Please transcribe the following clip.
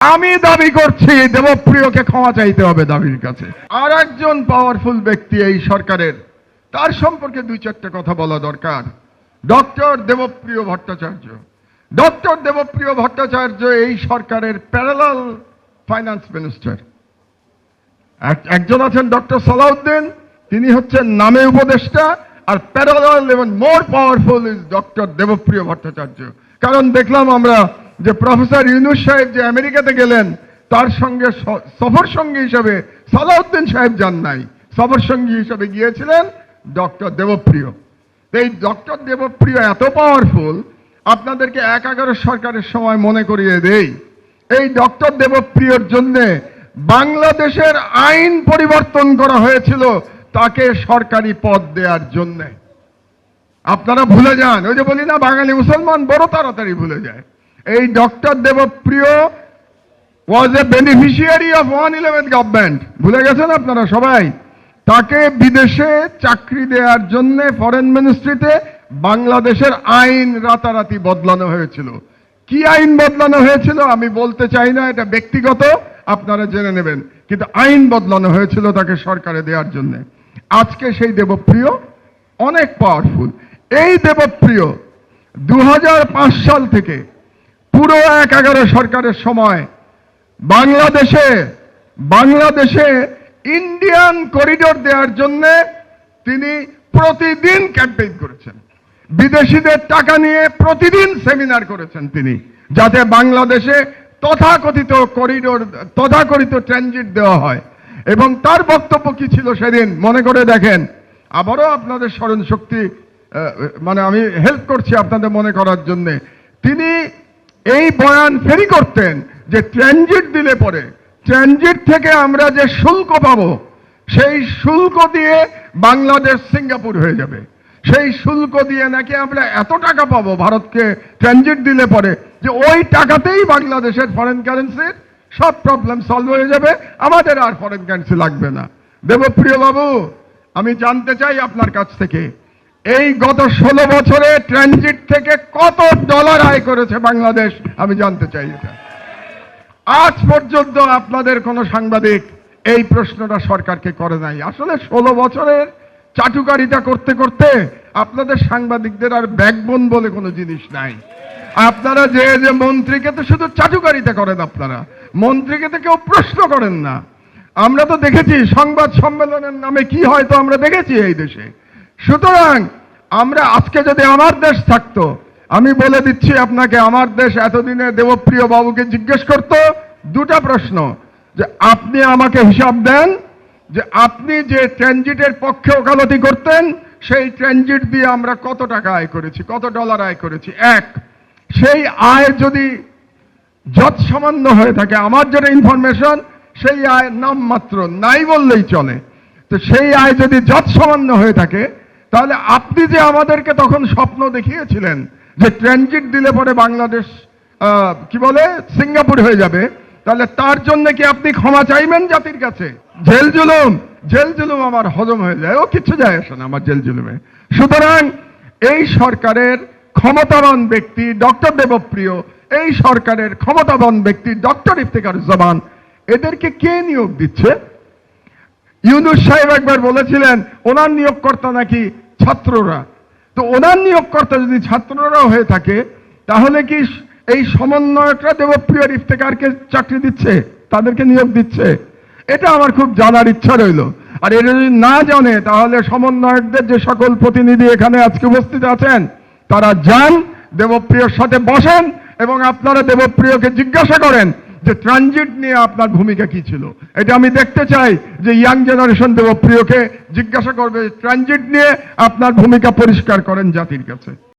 আমি দাবি করছি দেবপ্রিয়কে ক্ষমা চাইতে হবে দাবির কাছে। আর একজন পাওয়ারফুল ব্যক্তি এই সরকারের, তার সম্পর্কে দুই চারটে কথা বলা দরকার। ডক্টর দেবপ্রিয় ভট্টাচার্য। ডক্টর দেবপ্রিয় ভট্টাচার্য এই সরকারের প্যারালাল ফাইন্যান্স মিনিস্টার। একজন আছেন ডক্টর সালাউদ্দিন, তিনি হচ্ছেন নামে উপদেষ্টা, আর প্যারালাল এবং more powerful is doctor Debapriya Bhattacharya. কারণ দেখলাম আমরা যে প্রফেসর ইউনুস সাহেব যে আমেরিকাতে গেলেন, তার সঙ্গে সফর সঙ্গী হিসাবে সালাউদ্দিন সাহেব যান নাই, সফর সঙ্গী হিসাবে গিয়েছিলেন ডক্টর দেবপ্রিয়। এই ডক্টর দেবপ্রিয় এত পাওয়ারফুল, আপনাদেরকে 11 সরকারের সময় মনে করিয়ে দেই, এই ডক্টর দেবপ্রিয়র জন্য বাংলাদেশের আইন পরিবর্তন করা হয়েছিল তাকে সরকারি পদ দেওয়ার জন্য। আপনারা ভুলে যান, ওই যে বলি না বাঙালি মুসলমান বড় তাড়াতাড়ি ভুলে যায়। এই doctor Debapriya was a beneficiary of 111 government, ভুলে গেছেন আপনারা সবাই। তাকে বিদেশে চাকরি দেওয়ার জন্য ফরেন মিনিস্ট্রিতে বাংলাদেশের আইন রাতারাতি বদলানো হয়েছিল। কি আইন বদলানো হয়েছিল আমি বলতে চাই না, এটা ব্যক্তিগত, আপনারা জেনে নেবেন, কিন্তু আইন বদলানো হয়েছিল তাকে সরকারে দেওয়ার জন্য। আজকে সেই দেবপ্রিয় অনেক পাওয়ারফুল। এই দেবপ্রিয় 2005 সাল থেকে পুরো 11 সরকারের সময় বাংলাদেশে ইন্ডিয়ান করিডোর দেওয়ার জন্য তিনি প্রতিদিন ক্যাম্পেইন করেছেন। বিদেশিদের টাকা নিয়ে প্রতিদিন সেমিনার করেছেন তিনি, যাতে বাংলাদেশে তথাকথিত করিডোর, তথাকথিত ট্রানজিট দেওয়া হয়। এবং তার বক্তব্য কি ছিল সেদিন মনে করে দেখেন। আবারও আপনাদের স্মরণ শক্তি, মানে আমি হেল্প করছি আপনাদের মনে করার জন্য। তিনি এই বয়ান ফেরি করতেন যে ট্রানজিট দিলে পরে ট্রানজিট থেকে আমরা যে শুল্ক পাবো, সেই শুল্ক দিয়ে বাংলাদেশ সিঙ্গাপুর হয়ে যাবে। সেই শুল্ক দিয়ে নাকি আমরা এত টাকা পাবো ভারতকে ট্রানজিট দিলে পরে, যে ওই টাকাতেই বাংলাদেশের ফরেন কারেন্সির সব প্রবলেম সলভ হয়ে যাবে, আমাদের আর ফরেন কারেন্সি লাগবে না। দেবপ্রিয় বাবু, আমি জানতে চাই আপনার কাছ থেকে, এই গত 16 বছরে ট্রানজিট থেকে কত ডলার আয় করেছে বাংলাদেশ, আমি জানতে চাই এটা। আজ পর্যন্ত আপনাদের কোনো সাংবাদিক এই প্রশ্নটা সরকারকে করে নাই। আসলে 16 বছরের চাটুকারিতা করতে করতে আপনাদের সাংবাদিকদের আর ব্যাকবোন বলে কোনো জিনিস নাই। আপনারা যে মন্ত্রীকে তো শুধু চাটুকারিতা করেন, আপনারা মন্ত্রীকে তো কেউ প্রশ্ন করেন না। আমরা তো দেখেছি সংবাদ সম্মেলনের নামে কি হয়, তো আমরা দেখেছি এই দেশে। সুতরাং আমরা আজকে যদি আমার দেশ থাকতো, আমি বলে দিচ্ছি আপনাকে, আমার দেশ এতদিনে দেবপ্রিয় বাবুকে জিজ্ঞেস করত দুটা প্রশ্ন, যে আপনি আমাকে হিসাব দেন যে আপনি যে ট্রানজিটের পক্ষে ওকালতি করতেন, সেই ট্রানজিট দিয়ে আমরা কত টাকা আয় করেছি, কত ডলার আয় করেছি। এক, সেই আয় যদি যৎসামান্য হয়ে থাকে, আমার যেটা ইনফরমেশন, সেই আয় নামমাত্র, নাই বললেই চলে, তো সেই আয় যদি যৎসামান্য হয়ে থাকে, তাহলে আপনি যে আমাদেরকে তখন স্বপ্ন দেখিয়েছিলেন যে ট্রানজিট দিলে পরে বাংলাদেশ কি বলে সিঙ্গাপুর হয়ে যাবে, তাহলে তার জন্য কি আপনি ক্ষমা চাইবেন জাতির কাছে? জেল জুলুম আমার হজম হয়ে যায়, ও কিচ্ছু যায় আসে না আমার জেল জুলুমে। সুতরাং এই সরকারের ক্ষমতাবান ব্যক্তি ডক্টর দেবপ্রিয়, এই সরকারের ক্ষমতাবান ব্যক্তি ডক্টর ইফতেখারুজ্জামান, এদেরকে কে নিয়োগ দিচ্ছে? ইউনুস সাহেব একবার বলেছিলেন ওনার নিয়োগকর্তা নাকি ছাত্ররা। তো ওনার নিয়োগকর্তা যদি ছাত্ররা হয়ে থাকে, তাহলে কি এই সমন্বয়করা দেবপ্রিয় ইফতেখারকে চাকরি দিচ্ছে, তাদেরকে নিয়োগ দিচ্ছে? এটা আমার খুব জানার ইচ্ছা রইল। আর এটা যদি না জানে, তাহলে সমন্বয়কদের যে সকল প্রতিনিধি এখানে আজকে উপস্থিত আছেন, তারা যান দেবপ্রিয়র সাথে বসেন এবং আপনারা দেবপ্রিয়কে জিজ্ঞাসা করেন যে ট্রানজিট নিয়ে আপনার ভূমিকা কি ছিল। এটা আমি দেখতে চাই যে ইয়াং জেনারেশন দেবপ্রিয়কে জিজ্ঞাসা করবে, ট্রানজিট নিয়ে আপনার ভূমিকা পরিষ্কার করেন জাতির কাছে।